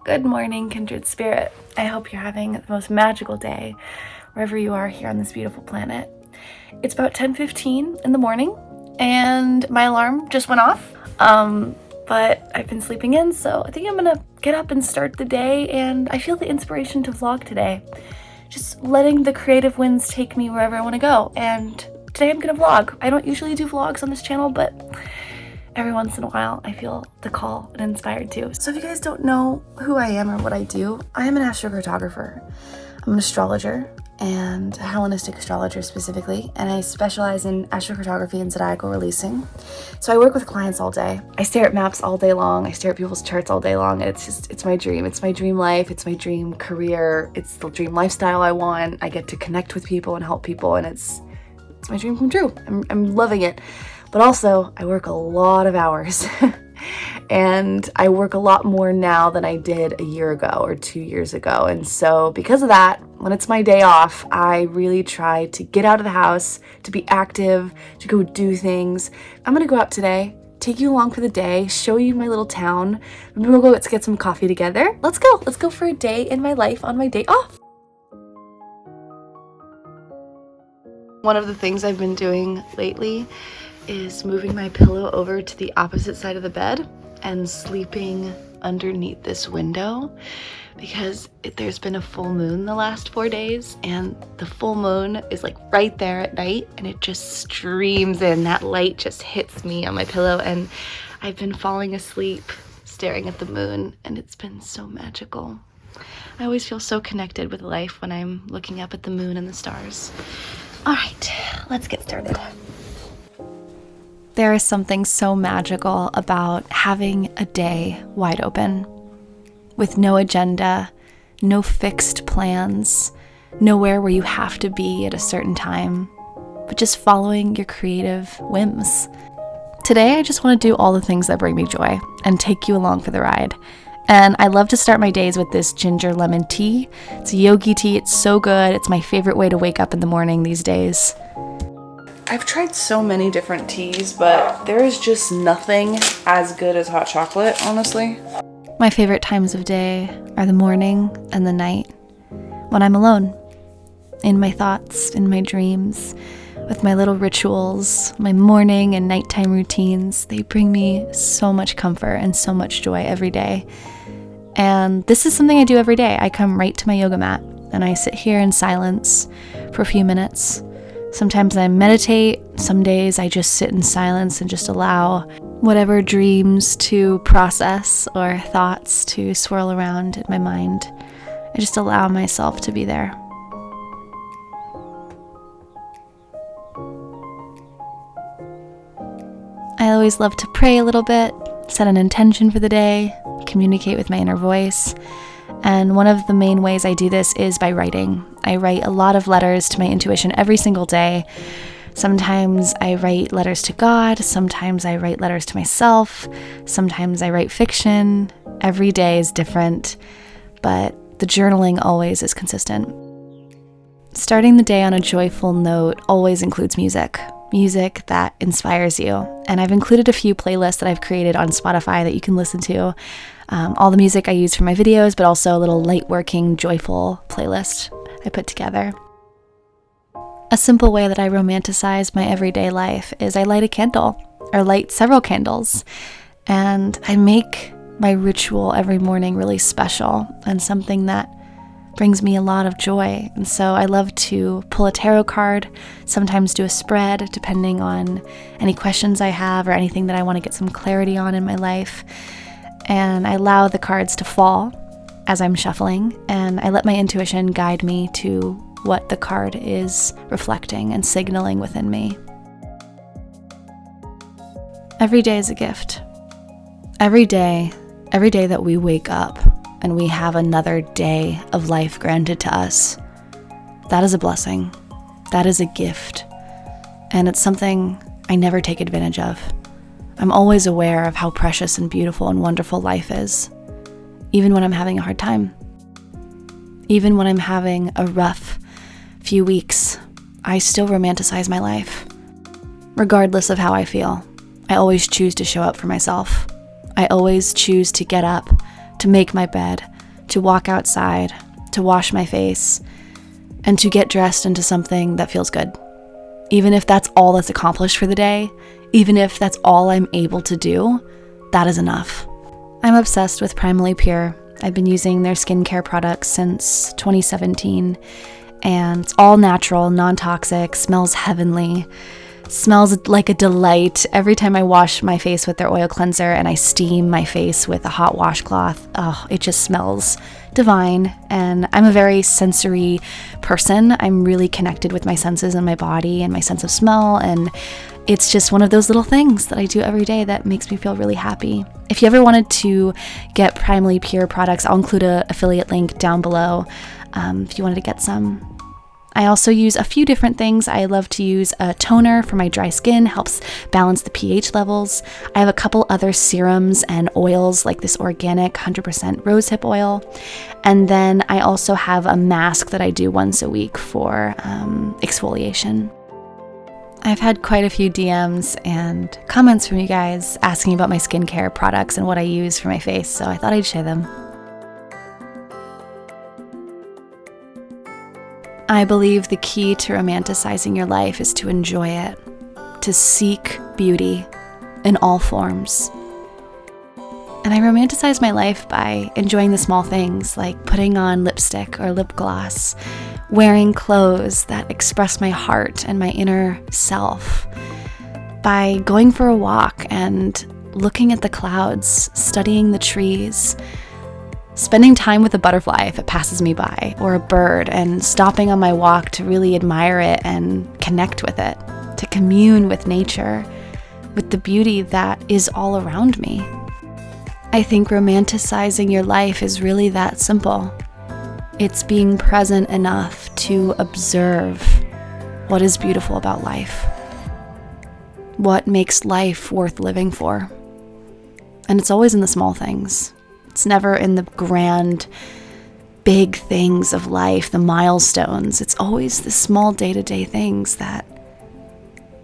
Good morning, kindred spirit. I hope you're having the most magical day wherever you are here on this beautiful planet. It's about 10:15 in the morning and my alarm just went off, but I've been sleeping in, so I think I'm gonna get up and start the day, and I feel the inspiration to vlog today. Just letting the creative winds take me wherever I want to go, and today I'm gonna vlog. I don't usually do vlogs on this channel, but every once in a while, I feel the call and inspired to. So if you guys don't know who I am or what I do, I am an astrocartographer. I'm an astrologer and a Hellenistic astrologer specifically, and I specialize in astrocartography and zodiacal releasing. So I work with clients all day. I stare at maps all day long. I stare at people's charts all day long. It's my dream. It's my dream life. It's my dream career. It's the dream lifestyle I want. I get to connect with people and help people, and it's my dream come true. I'm loving it. But also, I work a lot of hours and I work a lot more now than I did a year ago or 2 years ago. And so because of that, when it's my day off, I really try to get out of the house, to be active, to go do things. I'm gonna go out today, take you along for the day, show you my little town. Maybe we'll go get some coffee together. Let's go for a day in my life on my day off. One of the things I've been doing lately is moving my pillow over to the opposite side of the bed and sleeping underneath this window, because there's been a full moon the last 4 days, and the full moon is like right there at night, and it just streams in. That light just hits me on my pillow, and I've been falling asleep staring at the moon, and it's been so magical. I always feel so connected with life when I'm looking up at the moon and the stars. All right, let's get started. There is something so magical about having a day wide open, with no agenda, no fixed plans, nowhere where you have to be at a certain time, but just following your creative whims. Today, I just want to do all the things that bring me joy and take you along for the ride. And I love to start my days with this ginger lemon tea. It's a yogi tea. It's so good. It's my favorite way to wake up in the morning these days. I've tried so many different teas, but there is just nothing as good as hot chocolate, honestly. My favorite times of day are the morning and the night, when I'm alone, in my thoughts, in my dreams, with my little rituals, my morning and nighttime routines. They bring me so much comfort and so much joy every day. And this is something I do every day. I come right to my yoga mat and I sit here in silence for a few minutes. Sometimes I meditate, some days I just sit in silence and just allow whatever dreams to process or thoughts to swirl around in my mind. I just allow myself to be there. I always love to pray a little bit, set an intention for the day, communicate with my inner voice. And one of the main ways I do this is by writing. I write a lot of letters to my intuition every single day. Sometimes I write letters to God, sometimes I write letters to myself, sometimes I write fiction. Every day is different, but the journaling always is consistent. Starting the day on a joyful note always includes music that inspires you. And I've included a few playlists that I've created on Spotify that you can listen to. All the music I use for my videos, but also a little light working, joyful playlist I put together. A simple way that I romanticize my everyday life is I light a candle, or light several candles, and I make my ritual every morning really special and something that brings me a lot of joy. And so I love to pull a tarot card, sometimes do a spread, depending on any questions I have or anything that I want to get some clarity on in my life. And I allow the cards to fall as I'm shuffling, and I let my intuition guide me to what the card is reflecting and signaling within me. Every day is a gift. Every day that we wake up and we have another day of life granted to us, that is a blessing. That is a gift. And it's something I never take advantage of. I'm always aware of how precious and beautiful and wonderful life is, even when I'm having a hard time. Even when I'm having a rough few weeks, I still romanticize my life. Regardless of how I feel, I always choose to show up for myself. I always choose to get up, to make my bed, to walk outside, to wash my face, and to get dressed into something that feels good. Even if that's all that's accomplished for the day, even if that's all I'm able to do, that is enough. I'm obsessed with Primally Pure. I've been using their skincare products since 2017, and it's all natural, non-toxic, smells heavenly, smells like a delight. Every time I wash my face with their oil cleanser and I steam my face with a hot washcloth, oh, it just smells divine. And I'm a very sensory person. I'm really connected with my senses and my body and my sense of smell, and it's just one of those little things that I do every day that makes me feel really happy. If you ever wanted to get Primally Pure products, I'll include an affiliate link down below if you wanted to get some. I also use a few different things. I love to use a toner for my dry skin, helps balance the pH levels. I have a couple other serums and oils like this organic 100% rosehip oil. And then I also have a mask that I do once a week for exfoliation. I've had quite a few DMs and comments from you guys asking about my skincare products and what I use for my face, so I thought I'd share them. I believe the key to romanticizing your life is to enjoy it, to seek beauty in all forms. And I romanticize my life by enjoying the small things like putting on lipstick or lip gloss, wearing clothes that express my heart and my inner self, by going for a walk and looking at the clouds, studying the trees, spending time with a butterfly if it passes me by, or a bird, and stopping on my walk to really admire it and connect with it, to commune with nature, with the beauty that is all around me. I think romanticizing your life is really that simple. It's being present enough to observe what is beautiful about life, what makes life worth living for. And it's always in the small things. It's never in the grand, big things of life, the milestones. It's always the small day-to-day things that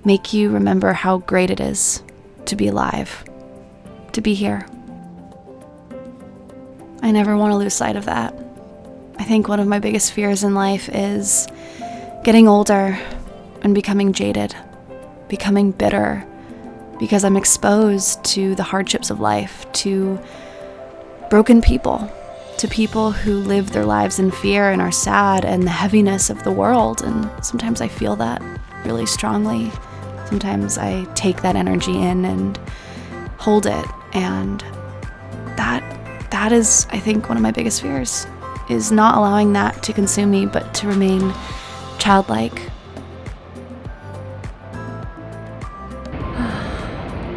make you remember how great it is to be alive, to be here. I never want to lose sight of that. I think one of my biggest fears in life is getting older and becoming jaded, becoming bitter, because I'm exposed to the hardships of life, to broken people, to people who live their lives in fear and are sad, and the heaviness of the world. And sometimes I feel that really strongly. Sometimes I take that energy in and hold it, and that is, I think, one of my biggest fears, is not allowing that to consume me, but to remain childlike.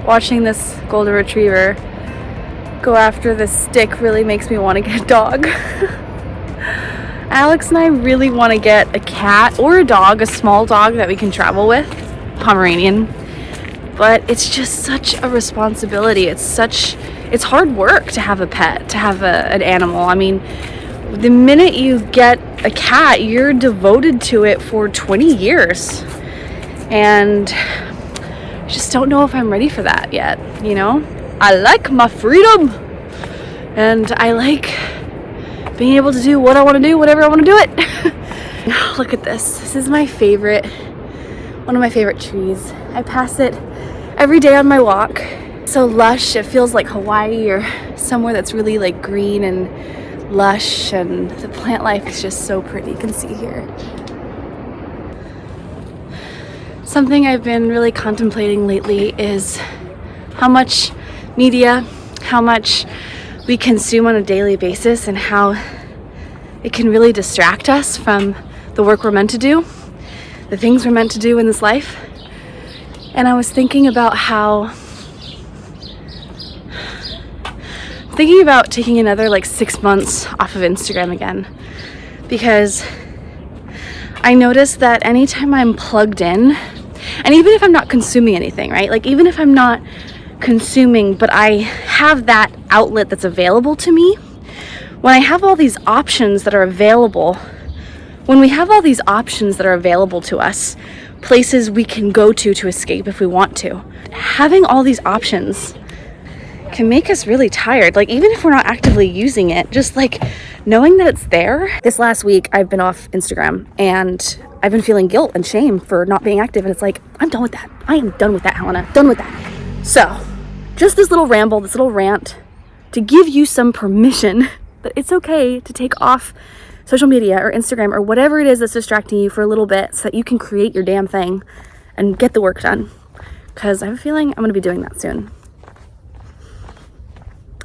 Watching this golden retriever go after this stick really makes me want to get a dog. Alex and I really want to get a cat or a dog, a small dog that we can travel with, Pomeranian. But it's just such a responsibility. It's hard work to have a pet, to have an animal. I mean, the minute you get a cat, you're devoted to it for 20 years. And I just don't know if I'm ready for that yet, you know? I like my freedom, and I like being able to do what I want to do, whatever I want to do it. Look at this. This is my favorite, one of my favorite trees. I pass it every day on my walk. So lush, it feels like Hawaii or somewhere that's really like green and lush, and the plant life is just so pretty. You can see here. Something I've been really contemplating lately is how much media, how much we consume on a daily basis, and how it can really distract us from the work we're meant to do, the things we're meant to do in this life. And I was thinking about taking another like 6 months off of Instagram again, because I noticed that anytime I'm plugged in, and even if I'm not consuming anything, right? Like even if I'm not consuming, but I have that outlet that's available to me, when I have all these options that are available, when we have all these options that are available to us, places we can go to escape if we want to, having all these options can make us really tired. Like, even if we're not actively using it, just like knowing that it's there. This last week, I've been off Instagram and I've been feeling guilt and shame for not being active. And it's like, I'm done with that. I am done with that, Helena. Done with that. So just this little ramble, this little rant to give you some permission that it's okay to take off social media or Instagram or whatever it is that's distracting you for a little bit so that you can create your damn thing and get the work done. Because I have a feeling I'm going to be doing that soon.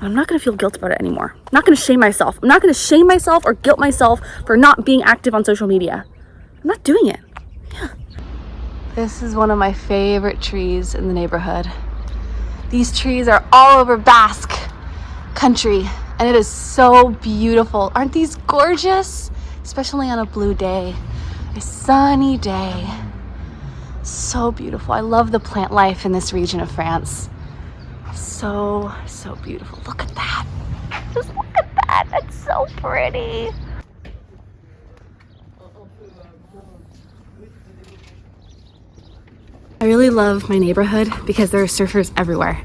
I'm not going to feel guilt about it anymore. I'm not going to shame myself. I'm not going to shame myself or guilt myself for not being active on social media. I'm not doing it. Yeah. This is one of my favorite trees in the neighborhood. These trees are all over Basque country, and it is so beautiful. Aren't these gorgeous? Especially on a blue day, a sunny day. So beautiful. I love the plant life in this region of France. So beautiful. Look at that. Just look at that. That's so pretty. I really love my neighborhood because there are surfers everywhere.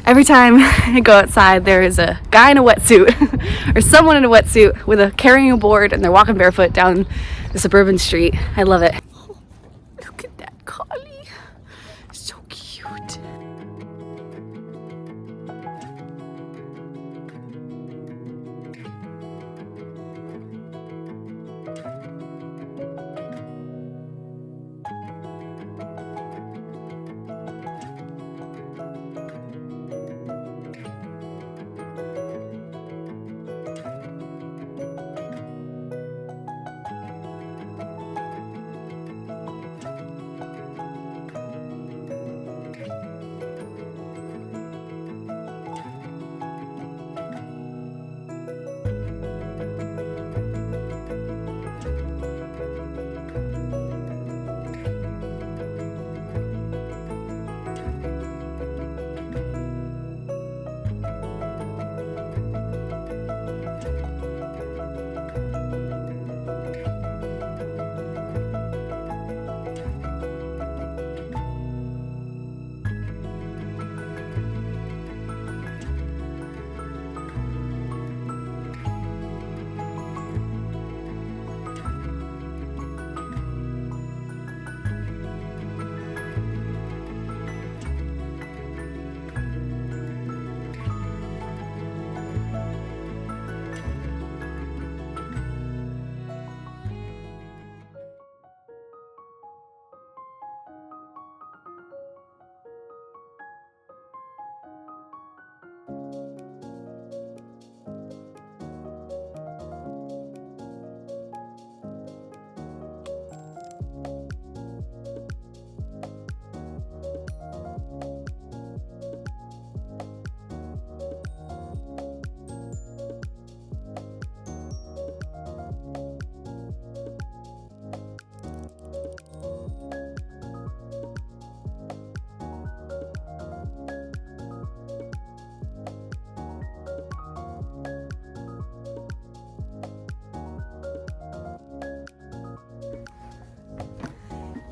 Every time I go outside, there is a guy in a wetsuit or someone in a wetsuit with carrying a board, and they're walking barefoot down the suburban street. I love it. Oh, look at that collie. So cute.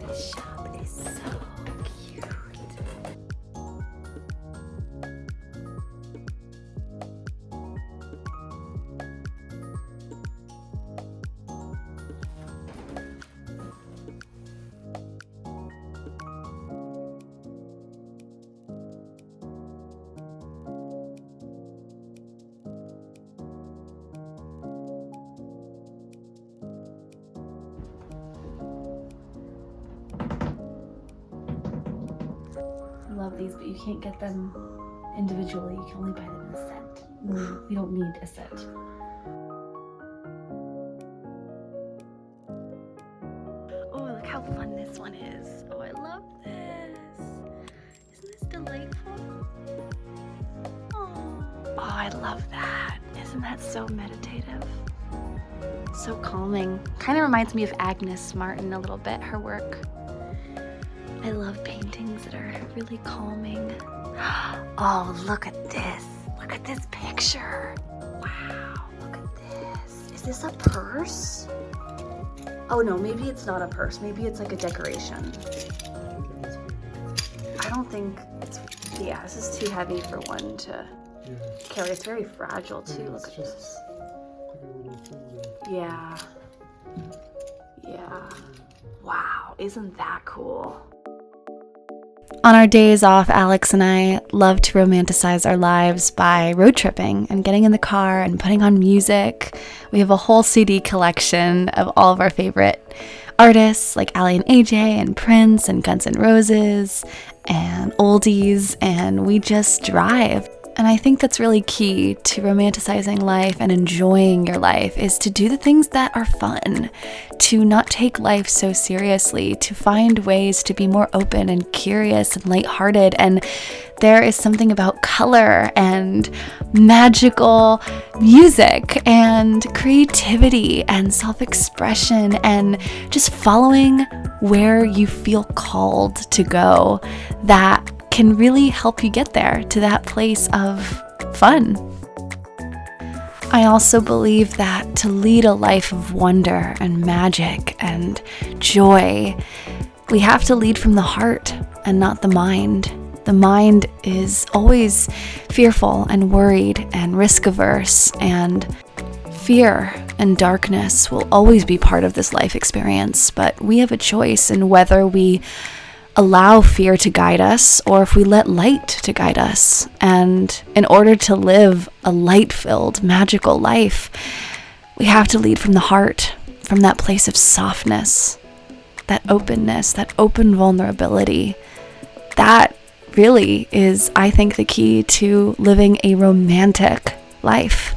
This shop is so cute. I love these, but you can't get them individually. You can only buy them in a set. We don't need a set. Oh, look how fun this one is. Oh, I love this. Isn't this delightful? Oh, I love that. Isn't that so meditative? So calming. Kind of reminds me of Agnes Martin a little bit, her work. I love paintings that are really calming. Oh, look at this. Look at this picture. Wow, look at this. Is this a purse? Oh no, maybe it's not a purse. Maybe it's like a decoration. I don't think it's Yeah, this is too heavy for one to carry. It's very fragile too. Look at this. Yeah. Yeah. Wow, isn't that cool? On our days off, Alex and I love to romanticize our lives by road tripping and getting in the car and putting on music. We have a whole CD collection of all of our favorite artists like Ali and AJ and Prince and Guns N' Roses and oldies, and we just drive. And I think that's really key to romanticizing life and enjoying your life, is to do the things that are fun, to not take life so seriously, to find ways to be more open and curious and lighthearted. And there is something about color and magical music and creativity and self-expression and just following where you feel called to go that can really help you get there, to that place of fun. I also believe that to lead a life of wonder and magic and joy, we have to lead from the heart and not the mind. The mind is always fearful and worried and risk averse, and fear and darkness will always be part of this life experience, but we have a choice in whether we allow fear to guide us or if we let light to guide us. And in order to live a light-filled, magical life, we have to lead from the heart, from that place of softness, that openness, that open vulnerability. That really is, I think, the key to living a romantic life.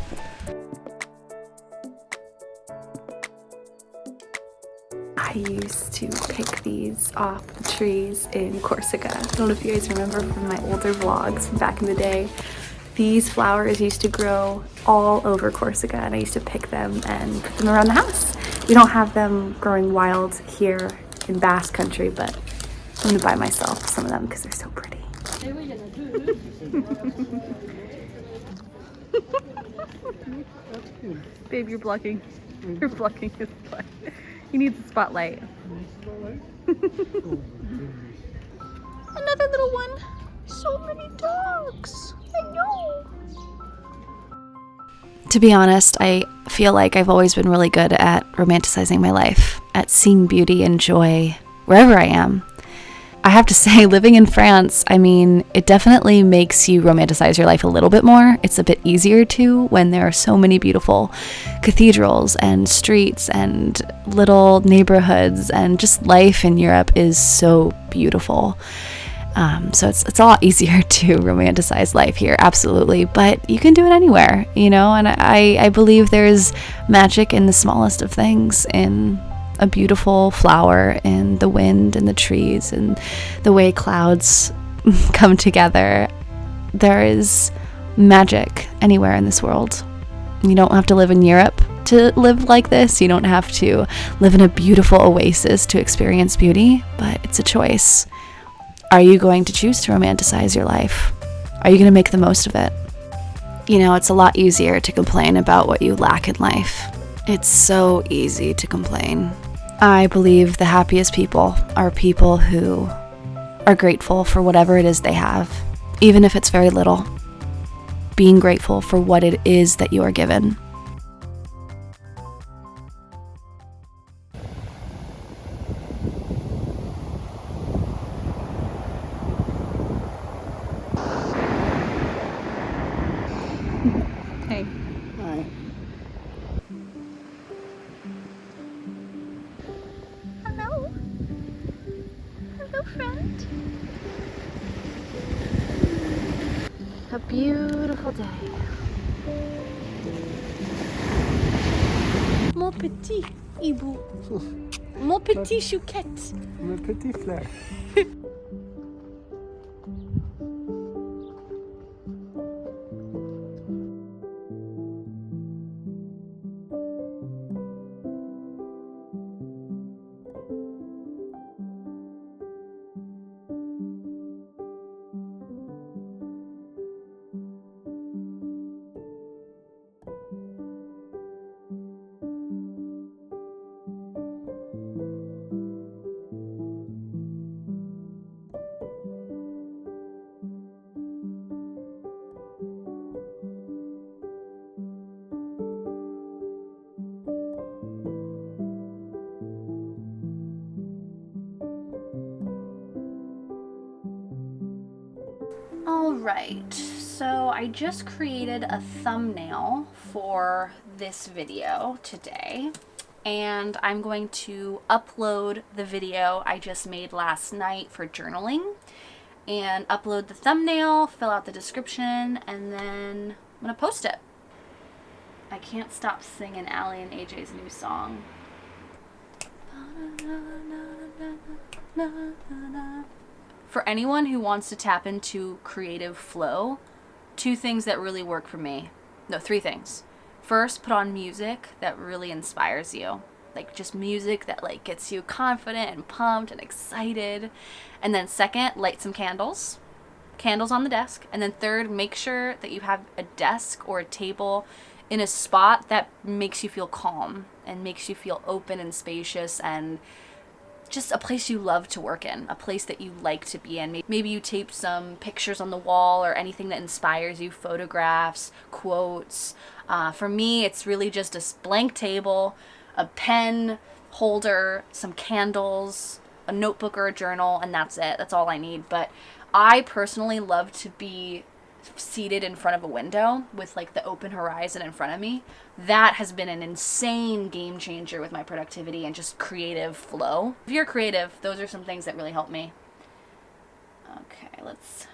I used to pick these off the trees in Corsica. I don't know if you guys remember from my older vlogs from back in the day. These flowers used to grow all over Corsica, and I used to pick them and put them around the house. We don't have them growing wild here in Basque Country, but I'm gonna buy myself some of them because they're so pretty. Babe, you're blocking. You're blocking his spot. He needs a spotlight. Another little one. So many dogs. I know. To be honest, I feel like I've always been really good at romanticizing my life, at seeing beauty and joy wherever I am. I have to say, living in France, I mean, it definitely makes you romanticize your life a little bit more. It's a bit easier to when there are so many beautiful cathedrals and streets and little neighborhoods, and just life in Europe is so beautiful. So it's a lot easier to romanticize life here, absolutely. But you can do it anywhere, you know, and I believe there's magic in the smallest of things, in a beautiful flower, in the wind and the trees and the way clouds come together. There is magic anywhere in this world. You don't have to live in Europe to live like this. You don't have to live in a beautiful oasis to experience beauty, but it's a choice. Are you going to choose to romanticize your life? Are you going to make the most of it? You know, it's a lot easier to complain about what you lack in life. It's so easy to complain. I believe the happiest people are people who are grateful for whatever it is they have, even if it's very little. Being grateful for what it is that you are given. Hey. Hi. Hello. Hello, friend. A beautiful day. Mon petit hibou. Mon petit chouquette. Le petit fleur. Alright, so I just created a thumbnail for this video today, and I'm going to upload the video I just made last night for journaling, and upload the thumbnail, fill out the description, and then I'm gonna post it. I can't stop singing Allie and AJ's new song. For anyone who wants to tap into creative flow, two things that really work for me. No, three things. First, put on music that really inspires you. Like just music that like gets you confident and pumped and excited. And then second, light some candles. Candles on the desk. And then third, make sure that you have a desk or a table in a spot that makes you feel calm and makes you feel open and spacious and just a place you love to work in, a place that you like to be in. Maybe you tape some pictures on the wall or anything that inspires you, photographs, quotes. For me, it's really just a blank table, a pen holder, some candles, a notebook or a journal, and that's it. That's all I need. But I personally love to be seated in front of a window with like the open horizon in front of me. That has been an insane game changer with my productivity and just creative flow. If you're creative, those are some things that really help me. Okay, let's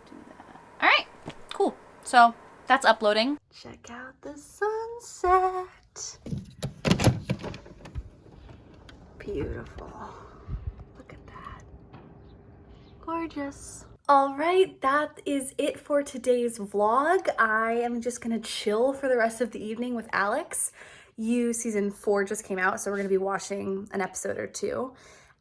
do that. All right, cool. So that's uploading. Check out the sunset. Beautiful. Look at that. Gorgeous. All right, that is it for today's vlog. I am just gonna chill for the rest of the evening with Alex. Season 4 just came out, so we're gonna be watching an episode or two.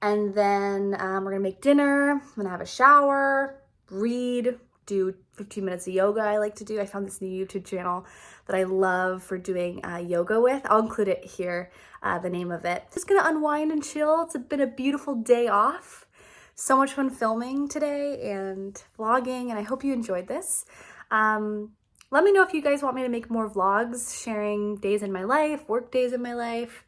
And then we're gonna make dinner, I'm gonna have a shower, read, do 15 minutes of yoga I like to do. I found this new YouTube channel that I love for doing yoga with. I'll include it here, the name of it. Just gonna unwind and chill. It's been a beautiful day off. So much fun filming today and vlogging, and I hope you enjoyed this. Let me know if you guys want me to make more vlogs, sharing days in my life, work days in my life,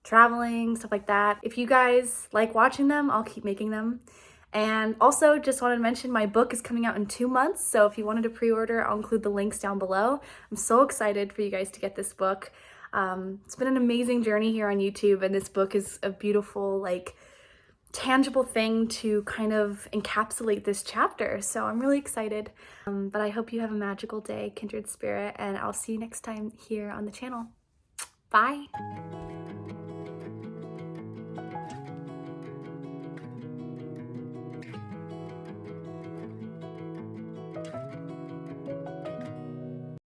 traveling, stuff like that. If you guys like watching them, I'll keep making them. And also just wanted to mention my book is coming out in 2 months, so if you wanted to pre-order, I'll include the links down below. I'm so excited for you guys to get this book. It's been an amazing journey here on YouTube, and this book is a beautiful, like, tangible thing to kind of encapsulate this chapter. So I'm really excited. But I hope you have a magical day, kindred spirit, and I'll see you next time here on the channel. Bye.